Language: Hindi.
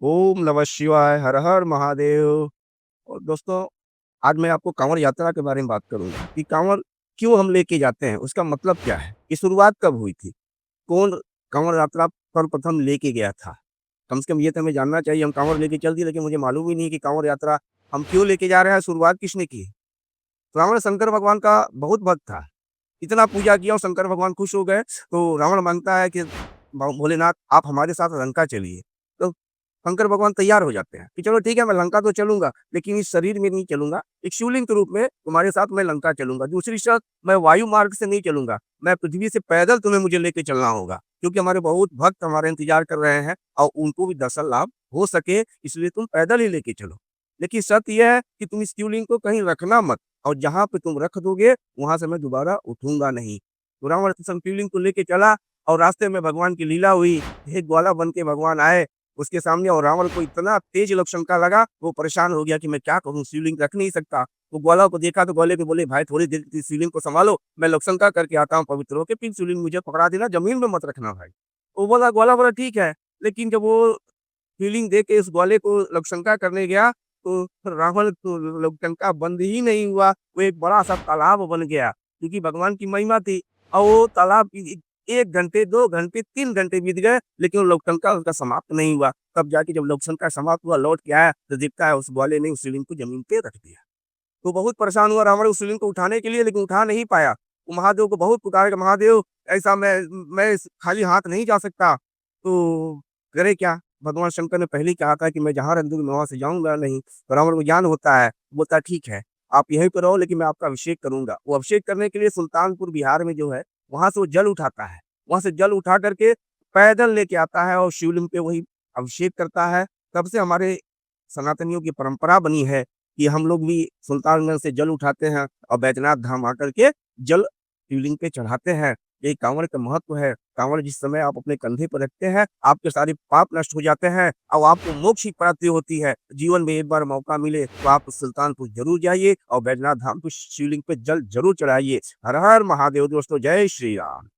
ओम नमः शिवाय, हर हर महादेव। और दोस्तों, आज मैं आपको काँवड़ यात्रा के बारे में बात करूँगा कि काँवड़ क्यों हम लेके जाते हैं, उसका मतलब क्या है? ये शुरुआत कब हुई थी? कौन काँवड़ यात्रा सर्वप्रथम लेके गया था? कम से कम ये तो हमें जानना चाहिए। हम काँवड़ लेके चल दिए, लेकिन मुझे मालूम ही नहीं कि काँवड़ यात्रा हम क्यों लेके जा रहे हैं, शुरुआत किसने की? रावण शंकर भगवान का बहुत भक्त था। इतना पूजा किया और शंकर भगवान खुश हो गए, तो रावण माँगता है कि भोलेनाथ आप हमारे साथ लंका चलिए। तो शंकर भगवान तैयार हो जाते हैं कि चलो ठीक है, मैं लंका तो चलूँगा, लेकिन इस शरीर में नहीं चलूँगा, एक शिवलिंग के रूप में तुम्हारे साथ मैं लंका चलूँगा। दूसरी शर्त, मैं वायु मार्ग से नहीं चलूँगा, मैं पृथ्वी से पैदल तुम्हें मुझे लेके चलना होगा, क्योंकि हमारे बहुत भक्त हमारा इंतज़ार कर रहे हैं और उनको भी दर्शन लाभ हो सके, इसलिए तुम पैदल ही लेके चलो। लेकिन शर्त ये है कि तुम इस शिवलिंग को कहीं रखना मत, और जहाँ पे तुम रख दोगे, वहाँ से मैं दोबारा उठूँगा नहीं। तो रावण शिवलिंग को लेके चला और रास्ते में भगवान की लीला हुई। एक ग्वाला बन के भगवान आए उसके सामने, और रावण को इतना तेज लवशंका लगा, वो परेशान हो गया कि मैं क्या करूँ, शिवलिंग रख नहीं सकता। वो ग्वाला को देखा तो ग्वाले को बोले, भाई थोड़ी देर इस शिवलिंग को सँभालो, मैं लवशंका करके आता हूँ पवित्र होके, फिर शिवलिंग मुझे पकड़ा देना, ज़मीन में मत रखना भाई। वो बोला, ग्वाला बोला ठीक है। लेकिन जब वो फीलिंग दे के इस ग्वाले को लवशंका करने गया, तो रावण को लवशंका बंद ही नहीं हुआ, वो एक बड़ा-सा तालाब बन गया, क्योंकि भगवान की महिमा थी। और वो तालाब 1 घंटे, 2 घंटे, 3 घंटे बीत गए, लेकिन वो लवशंका उसका समाप्त नहीं हुआ। तब जाके जब लवशंका समाप्त हुआ, लौट के आया, तो देखता है उस ग्वाले ने उस शिवलिंग को ज़मीन पे रख दिया। तो बहुत परेशान हुआ रावण उस शिवलिंग को उठाने के लिए, लेकिन उठा नहीं पाया। वो महादेव को बहुत पुकारा कि महादेव, ऐसा मैं इस खाली हाथ नहीं जा सकता, तो करे क्या? भगवान शंकर ने पहले ही कहा था कि मैं जहाँ रख दूँगी मैं वहाँ से जाऊँगा नहीं। तो रावण को ज्ञान होता है, बोलता है ठीक है, आप यहीं पे रहो, लेकिन मैं आपका अभिषेक करूँगा। वो अभिषेक करने के लिए सुल्तानपुर बिहार में जो है, वहाँ से वो जल उठाता है। वहाँ से जल उठा कर के पैदल लेके आता है और शिवलिंग पे वही अभिषेक करता है। तब से हमारे सनातनियों की परंपरा बनी है कि हम लोग भी सुल्तानगंज से जल उठाते हैं और बैजनाथ धाम आकर के जल शिवलिंग पे चढ़ाते हैं। यही काँवड़ का महत्व है। काँवड़ जिस समय आप अपने कंधे पर रखते हैं, आपके सारे पाप नष्ट हो जाते हैं और आपको मोक्ष की प्राप्ति होती है। जीवन में एक बार मौका मिले तो आप सुल्तानपुर ज़रूर जाइए और बैजनाथ धाम पे शिवलिंग पे जल ज़रूर चढ़ाइए। हर हर महादेव दोस्तों, जय श्री राम।